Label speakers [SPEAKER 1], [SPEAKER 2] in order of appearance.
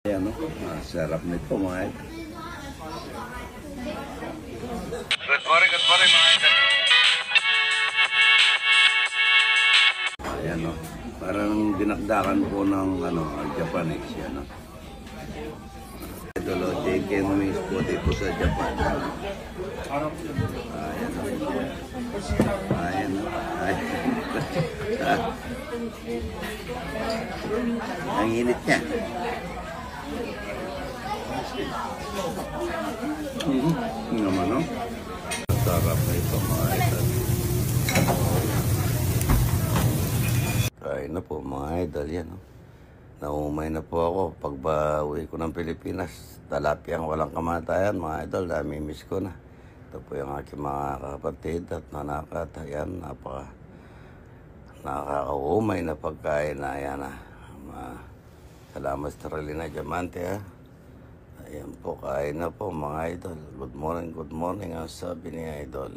[SPEAKER 1] Ayan o, sarap nito mga idol.
[SPEAKER 2] Good morning mga idol.
[SPEAKER 1] Ayan o, parang dinakdakan po ng Japanese yan o. Idol o, chicken wings po dito sa Japan. Ayan o. Ayan o. Ang init niya. Naman o. Sarap na ito mga idol. Kain na po mga idol yan o. Naumay na po ako pagbawi ko ng Pilipinas. Talapyang walang kamatayan mga idol. Nami-miss ko na. Ito po yung aking mga kapatid at nanakat. Ayan, nakakaumay na pagkain na yan ha. Salamat sa Ralina Diamante ha. Ayan po, kain na po mga idol. Good morning ang sabi ni idol.